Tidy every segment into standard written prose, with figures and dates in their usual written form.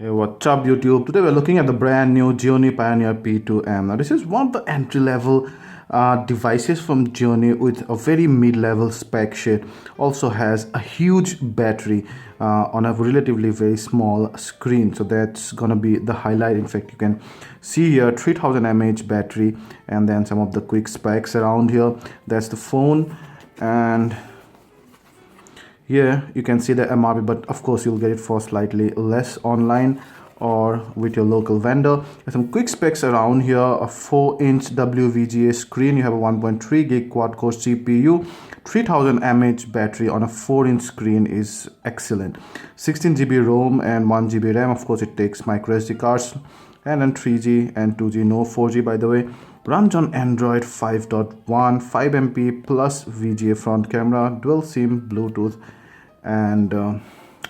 Hey, what's up YouTube? Today we're looking at the brand new Gionee Pioneer P2M. Now this is one of the entry-level devices from Gionee with a very mid-level spec sheet. Also has a huge battery on a relatively very small screen. So that's gonna be the highlight. In fact, you can see here 3000 mAh battery and then some of the quick specs around here. That's the phone, and here you can see the MRP, but of course you'll get it for slightly less online or with your local vendor. There's some quick specs around here: a 4-inch WVGA screen, you have a 1.3 gig quad-core CPU, 3000 mAh battery on a 4-inch screen is excellent. 16 GB ROM and 1 GB RAM. Of course it takes micro SD cards, and then 3G and 2G, no 4G by the way. Runs on Android 5.1, 5MP plus VGA front camera, dual SIM, Bluetooth, and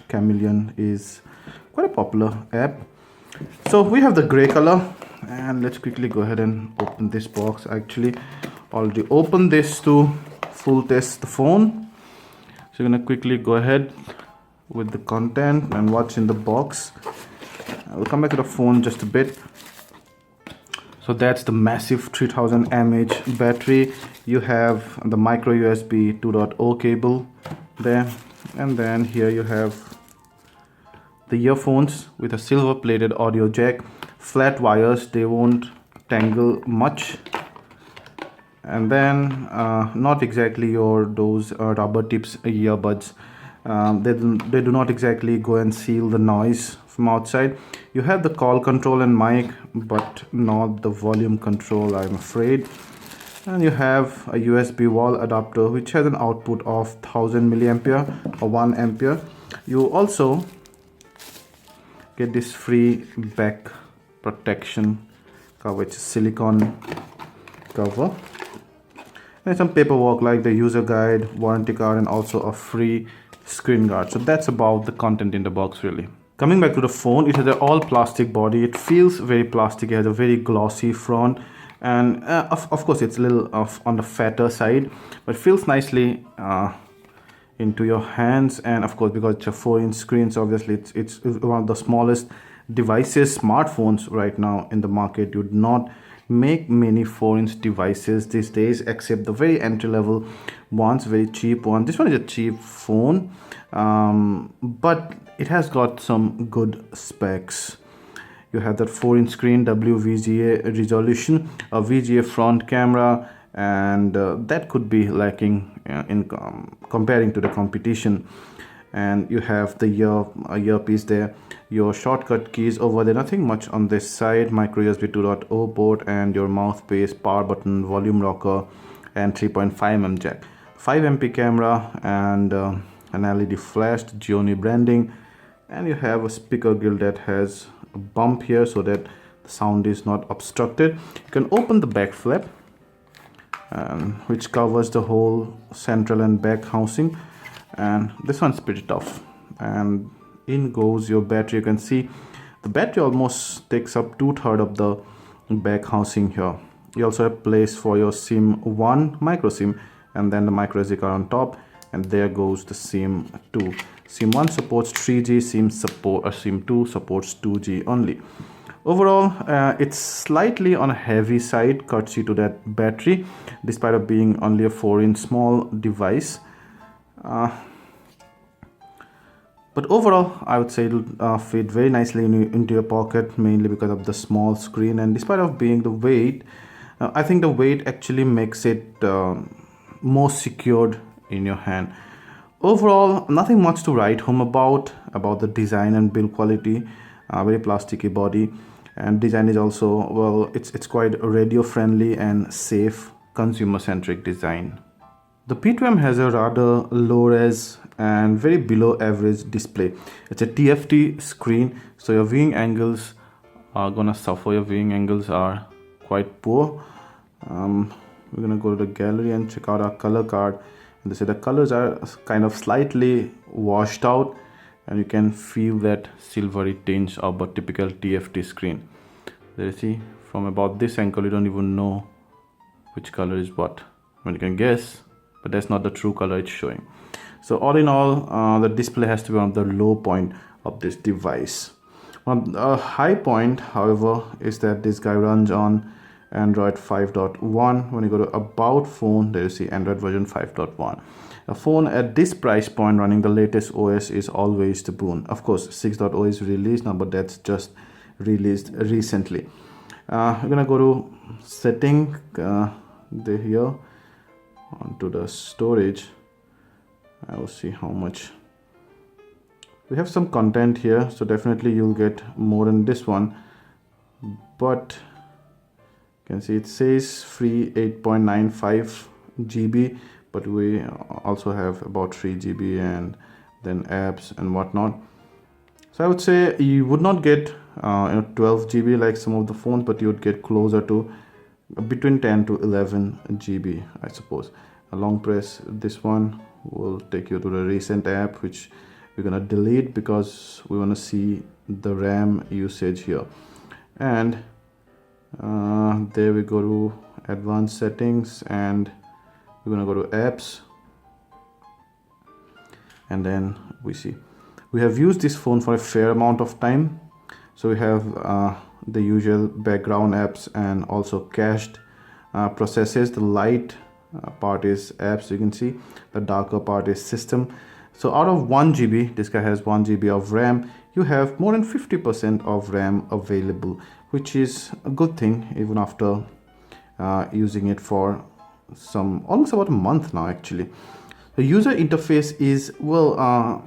Chameleon is quite a popular app. So we have the gray color, and let's quickly go ahead and open this box. I actually already opened this to full test the phone, so I'm gonna quickly go ahead with the content and what's in the box. I'll come back to the phone just a bit. So that's the massive 3000 mAh battery. You have the micro USB 2.0 cable there, and then here you have the earphones with a silver plated audio jack, flat wires, they won't tangle much, and then not exactly those rubber tips earbuds. They do not exactly go and seal the noise from outside. You have the call control and mic, but not the volume control, I'm afraid. And you have a USB wall adapter which has an output of 1000 milliampere or 1 ampere. You also get this free back protection cover, which is silicone cover, and some paperwork like the user guide, warranty card, and also a free screen guard. So that's about the content in the box really. Coming back to the phone, it has an all plastic body. It feels very plastic. It has a very glossy front, and of course it's a little on the fatter side, but feels nicely into your hands. And of course, because it's a 4-inch screen, so obviously it's one of the smallest devices, smartphones right now in the market. You would not make many 4-inch devices these days, except the very entry-level ones, very cheap one. This one is a cheap phone, but it has got some good specs. You have that 4-inch screen, WVGA resolution, a VGA front camera, and that could be lacking in comparing to the competition. And you have the earpiece there, your shortcut keys over there, nothing much on this side, micro USB 2.0 port, and your mouthpiece, power button, volume rocker, and 3.5mm jack, 5MP camera, and an LED flash, Gionee branding. And you have a speaker grill that has a bump here so that the sound is not obstructed. You can open the back flap, which covers the whole central and back housing, and this one's pretty tough. And in goes your battery. You can see the battery almost takes up 2/3 of the back housing here. You also have place for your SIM 1 micro SIM, and then the micro SD card on top, and there goes the SIM 2. SIM 1 supports 3G, SIM 2 supports 2G only. Overall, it's slightly on a heavy side courtesy to that battery, despite of being only a 4-inch small device. But overall, I would say it'll fit very nicely into your pocket, mainly because of the small screen. And despite of being the weight, I think the weight actually makes it more secured in your hand. Overall, nothing much to write home about the design and build quality. Very plasticky body, and design is also, well, it's quite radio friendly and safe, consumer centric design. The P2M has a rather low res and very below average display. It's a TFT screen, so your viewing angles are gonna suffer. Your viewing angles are quite poor. We're gonna go to the gallery and check out our color card. And they say the colors are kind of slightly washed out, and you can feel that silvery tinge of a typical TFT screen. There you see, from about this angle you don't even know which color is what. I mean, you can guess, but that's not the true color it's showing. So all in all, the display has to be on the low point of this device. A high point, however, is that this guy runs on Android 5.1. When you go to About Phone, there you see Android version 5.1. A phone at this price point running the latest OS is always the boon. Of course, 6.0 is released now, but that's just released recently. We're gonna go to setting here onto the storage. I will see how much. We have some content here, so definitely you'll get more than this one, but you can see it says free 8.95 GB, but we also have about 3 GB and then apps and whatnot. So I would say you would not get 12 GB like some of the phones, but you would get closer to between 10 to 11 GB, I suppose. A long press this one will take you to the recent app, which we're gonna delete because we want to see the RAM usage here. And there we go to advanced settings, and we're gonna go to apps, and then we have used this phone for a fair amount of time. So we have the usual background apps and also cached processes. The light part is apps, you can see. The darker part is system. So out of 1 GB, this guy has 1 GB of RAM. You have more than 50% of RAM available, which is a good thing even after using it for almost about a month now actually. The user interface is, well,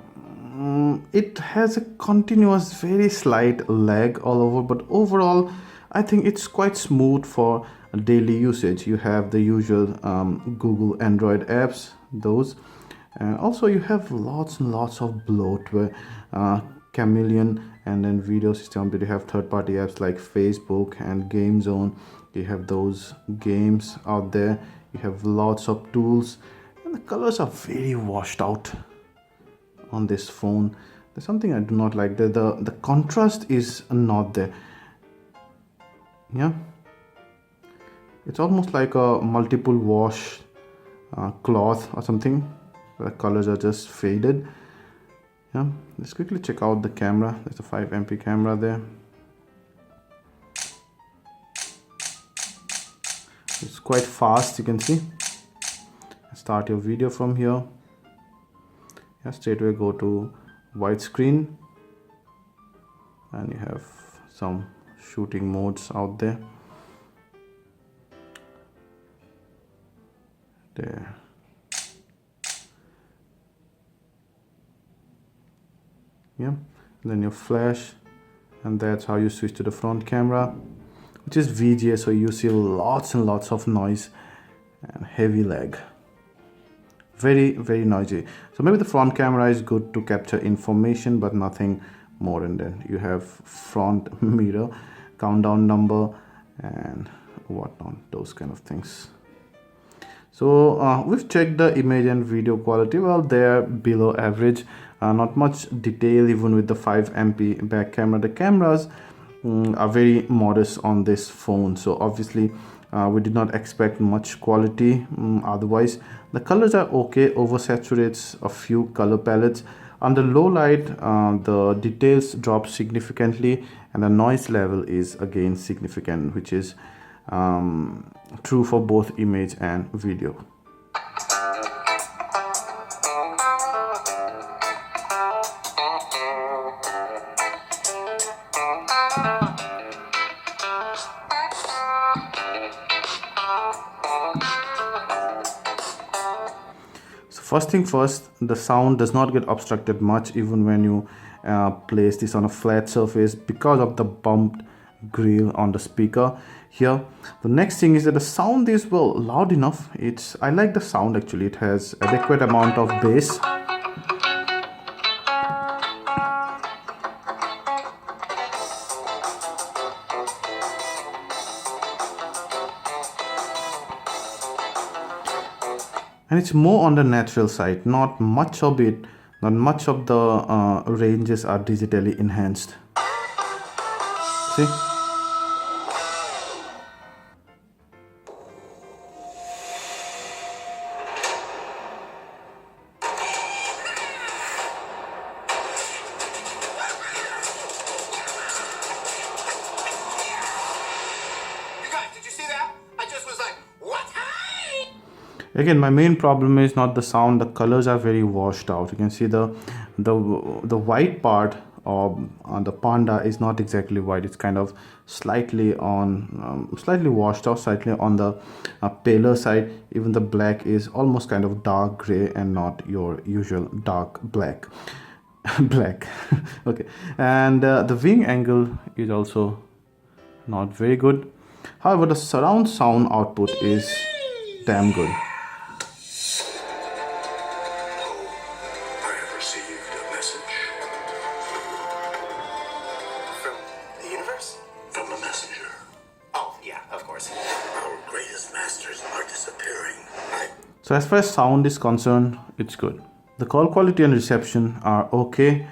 it has a continuous very slight lag all over, but overall I think it's quite smooth for daily usage. You have the usual Google Android apps, those, and also you have lots and lots of bloatware, Chameleon, and then video system. But you have third-party apps like Facebook and Game Zone. You have those games out there. You have lots of tools, and the colors are very washed out on this phone. There's something I do not like. The contrast is not there. Yeah, it's almost like a multiple wash cloth or something. The colors are just faded. Yeah, let's quickly check out the camera. There's a 5 MP camera there. It's quite fast, you can see. Start your video from here. Yeah, straight away go to widescreen, and you have some shooting modes out there. There. Yeah, and then your flash, and that's how you switch to the front camera, which is VGA, so you see lots and lots of noise and heavy lag. Very, very noisy. So maybe the front camera is good to capture information, but nothing more. And then you have front mirror, countdown number, and whatnot, those kind of things. So we've checked the image and video quality. Well, they're below average. Not much detail even with the 5 MP back camera. The cameras are very modest on this phone, so obviously we did not expect much quality. Otherwise the colors are okay, oversaturates a few color palettes. Under low light the details drop significantly, and the noise level is again significant, which is true for both image and video. First thing first, the sound does not get obstructed much even when you place this on a flat surface because of the bumped grill on the speaker here. The next thing is that the sound is, well, loud enough. I like the sound actually. It has adequate amount of bass. And it's more on the natural side. Not much of the ranges are digitally enhanced. See? Again, my main problem is not the sound. The colors are very washed out. You can see the white part of the Panda is not exactly white. It's kind of slightly on slightly washed out, slightly on the paler side. Even the black is almost kind of dark gray and not your usual dark black. Black. Okay, and the wing angle is also not very good. However, the surround sound output is damn good. So as far as sound is concerned, it's good. The call quality and reception are okay,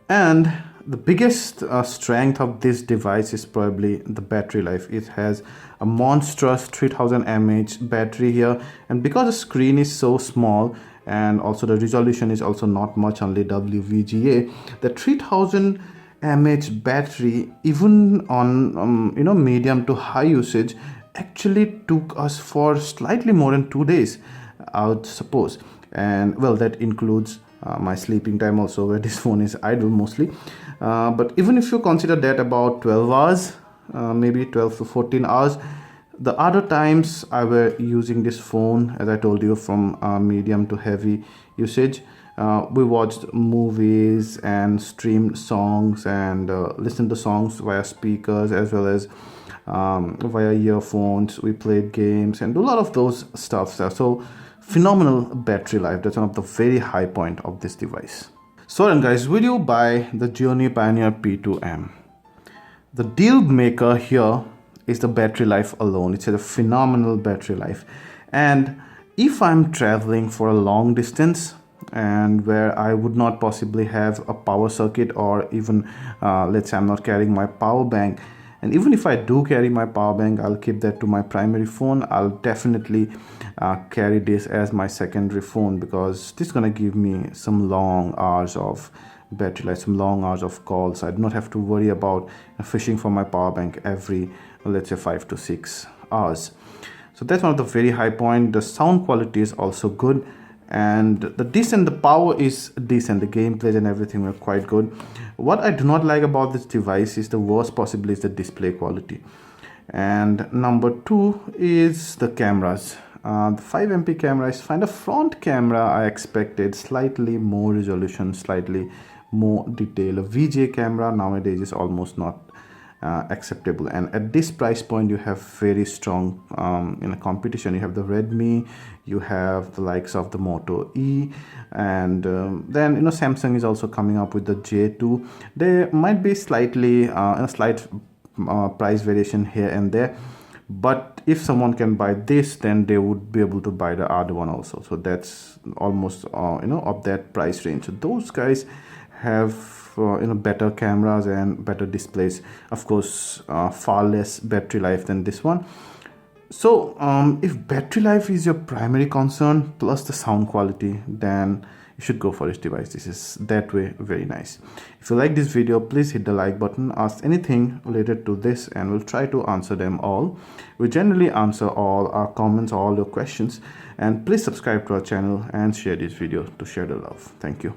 and the biggest strength of this device is probably the battery life. It has a monstrous 3000 mAh battery here, and because the screen is so small and also the resolution is also not much, only WVGA, the 3000 mAh battery, even on medium to high usage, actually took us for slightly more than 2 days, I would suppose. And well, that includes my sleeping time also, where this phone is idle mostly. But even if you consider that about 12 hours, maybe 12 to 14 hours, the other times I were using this phone, as I told you, from medium to heavy usage. We watched movies and streamed songs and listened to songs via speakers as well as via earphones. We played games and do a lot of those stuff. So phenomenal battery life. That's one of the very high point of this device. So then guys, will you buy the Gionee Pioneer P2M? The deal maker here is the battery life alone. It's a phenomenal battery life. And if I'm traveling for a long distance and where I would not possibly have a power circuit, or even let's say I'm not carrying my power bank, and even if I do carry my power bank, I'll keep that to my primary phone. I'll definitely carry this as my secondary phone, because this is gonna give me some long hours of battery life, some long hours of calls. I do not have to worry about fishing for my power bank every, let's say, 5 to 6 hours. So that's one of the very high point. The sound quality is also good, and the power is decent. The gameplay and everything were quite good. What I do not like about this device is the worst possibly is the display quality. And number two is the cameras. The 5MP camera is fine. The front camera I expected slightly more resolution, slightly more detail. A VGA camera nowadays is almost not acceptable, and at this price point you have very strong in a competition. You have the Redmi, you have the likes of the Moto E, and then Samsung is also coming up with the J2. There might be slightly a slight price variation here and there, but if someone can buy this, then they would be able to buy the other one also. So that's almost of that price range. So those guys have better cameras and better displays. Of course, far less battery life than this one. So if battery life is your primary concern plus the sound quality, then you should go for this device. This is that way very nice. If you like this video, please hit the like button, ask anything related to this, and we'll try to answer them all. We generally answer all our comments, all your questions, and please subscribe to our channel and share this video to share the love. Thank you.